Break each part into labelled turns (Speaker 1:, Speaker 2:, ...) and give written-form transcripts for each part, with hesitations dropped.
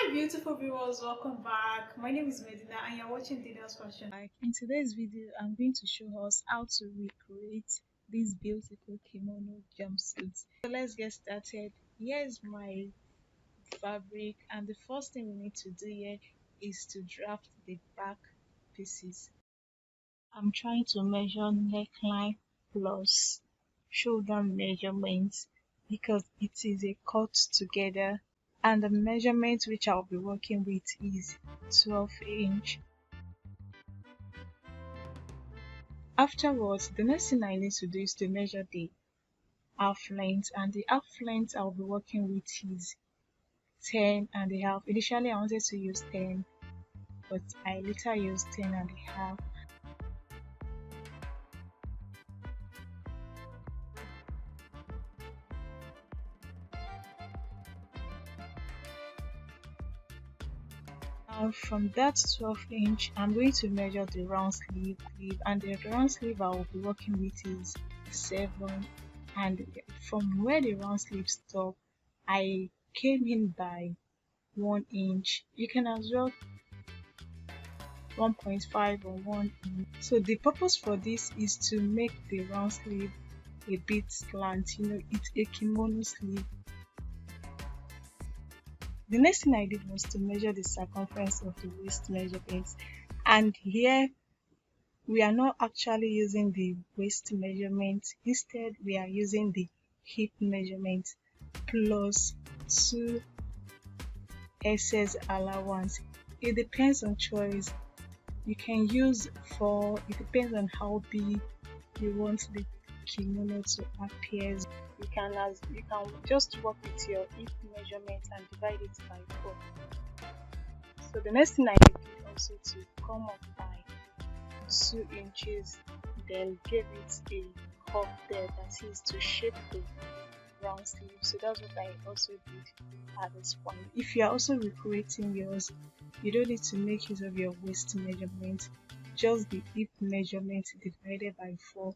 Speaker 1: Hi beautiful viewers, welcome back. My name is Medina and you're watching Divas Fashion.
Speaker 2: In today's video, I'm going to show us how to recreate this beautiful kimono jumpsuit. So let's get started. Here's my fabric, and the first thing we need to do here is to draft the back pieces. I'm trying to measure neckline plus shoulder measurements because it is a cut together, and the measurement which I'll be working with is 12 inch. Afterwards, the next thing I need to do is to measure the half length, and the half length I'll be working with is 10.5. Initially I wanted to use 10, but I later used 10.5. Now from that 12 inch, I'm going to measure the round sleeve, and the round sleeve I will be working with is 7, and from where the round sleeve stop, I came in by 1 inch. You can as well 1.5 or 1 inch. So the purpose for this is to make the round sleeve a bit slant. It's a kimono sleeve. The next thing I did was to measure the circumference of the waist measurements, and here we are not actually using the waist measurement. Instead we are using the hip measurement plus 2 excess allowance. It depends on choice. You can use 4. It depends on how big you want the kimono to appear. You can just work with your hip measurement and divide it by 4. So the next thing I did also to come up by 2 inches, then give it a curve there, that is to shape the round sleeve. So that's what I also did at this point. If you are also recreating yours, you don't need to make use of your waist measurement, just the hip measurement divided by 4,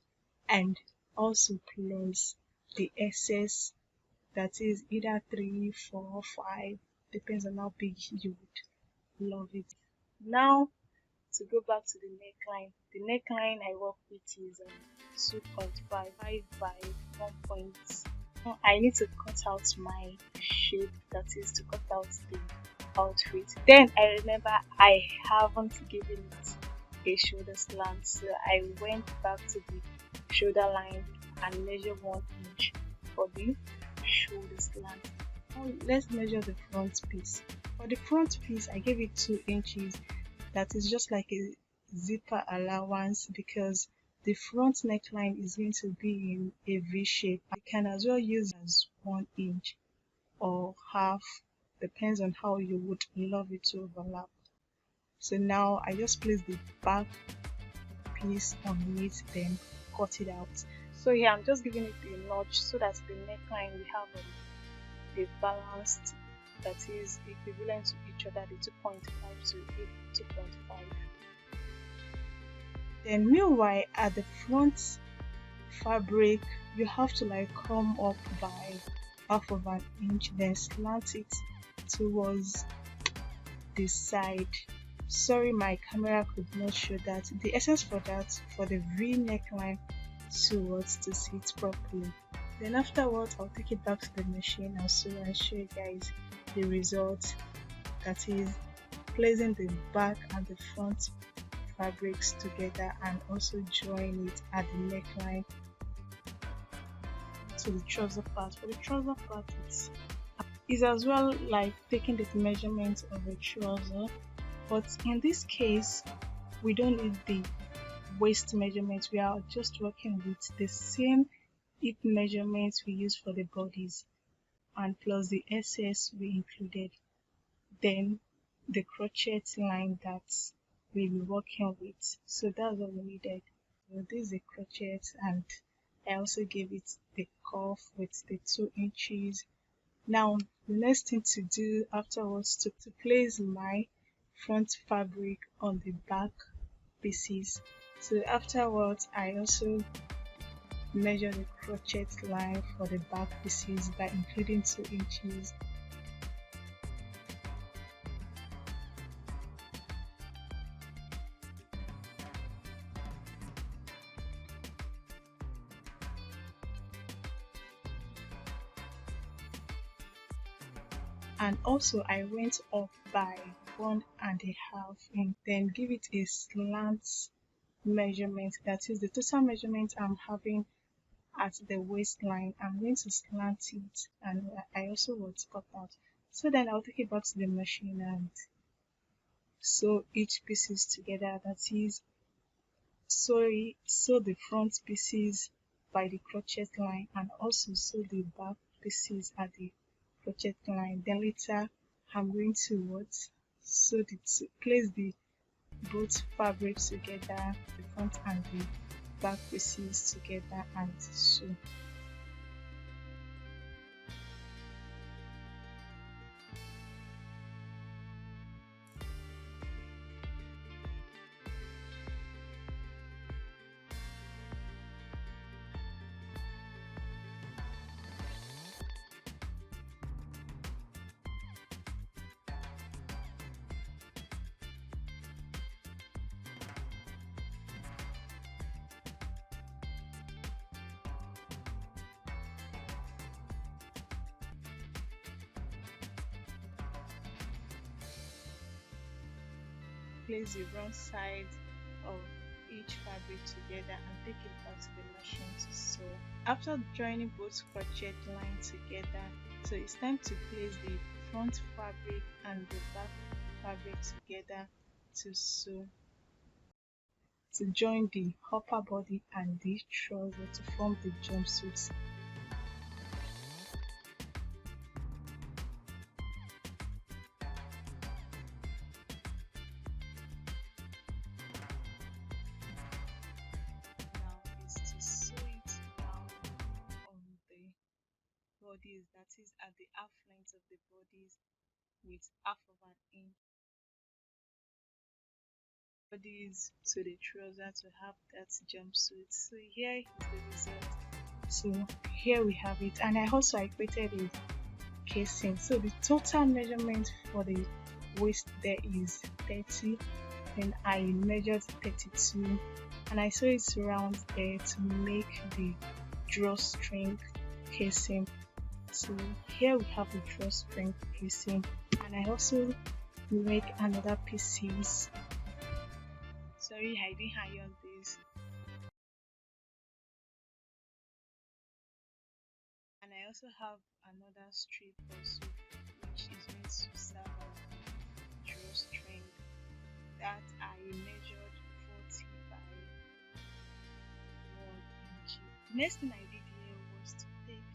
Speaker 2: and also plus the excess, that is either 3, 4, 5, depends on how big you would love it. Now to go back to the neckline. The neckline I work with is 2.5 by 1 point. I need to cut out my shape, that is to cut out the outfit. Then I remember I haven't given it a shoulder slant, so I went back to the shoulder line and measured 1 inch for the shoulder slant. Now let's measure the front piece. For the front piece, I gave it 2 inches. That is just like a zipper allowance because the front neckline is going to be in a V shape. I can as well use as 1 inch or half, depends on how you would love it to overlap. So now I just place the back piece on it, then cut it out. So here I'm just giving it a notch so that the neckline we have a balanced, that is equivalent to each other, the 2.5 to 2.5. Then meanwhile at the front fabric, you have to come up by half of an inch, then slant it towards the side. Sorry, my camera could not show that. The essence for that, for the V neckline towards to sit properly. Then afterwards I'll take it back to the machine and show you guys the result, that is placing the back and the front fabrics together and also join it at the neckline to the trouser part. For the trouser part, it's as well like taking the measurement of a trouser, but in this case we don't need the waist measurement. We are just working with the same hip measurements we use for the bodies and plus the SS we included, then the crochet line that we'll be working with. So that's what we needed. So this is the crochet, and I also gave it the curve with the 2 inches. Now the next thing to do afterwards to place my front fabric on the back pieces. So afterwards I also measure the crochet line for the back pieces by including 2 inches. and also I went up by 1.5 and then give it a slant measurement. That is the total measurement I'm having at the waistline. I'm going to slant it, and I also want to cut out. So then I'll take it back to the machine and sew each pieces together. That is, sew the front pieces by the crochet line and also sew the back pieces at the crochet line. Then later I'm going to place the both fabrics together, the front and the back pieces together, and sew. Place the wrong side of each fabric together and take it back to the machine to sew. After joining both crochet lines together, so it's time to place the front fabric and the back fabric together to sew, to join the upper body and the trouser to form the jumpsuit. Bodies, that is at the half length of the bodies with half of an inch bodies to the trouser to have that jumpsuit. So here is the result. So here we have it, and I created a casing. So the total measurement for the waist there is 30, then I measured 32, and I sew it around there to make the drawstring casing. So here we have the drawstring casing, and I also make another pieces. Sorry, I didn't iron this. And I also have another strip also, which is meant to serve as drawstring, that I measured 40 by 1 inch. The next thing I did here was to take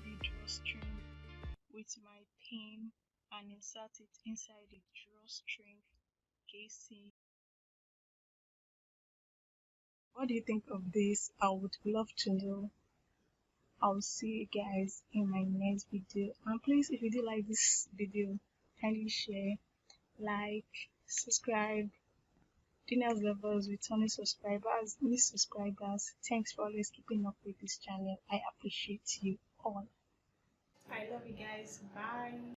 Speaker 2: the drawstring with my pin and insert it inside the drawstring casing. What do you think of this? I would love to know. I'll see you guys in my next video, and please, if you do like this video, kindly share, like, subscribe. Dinners lovers, returning subscribers, new subscribers, thanks for always keeping up with this channel. I appreciate you all.
Speaker 1: I love you guys. Bye.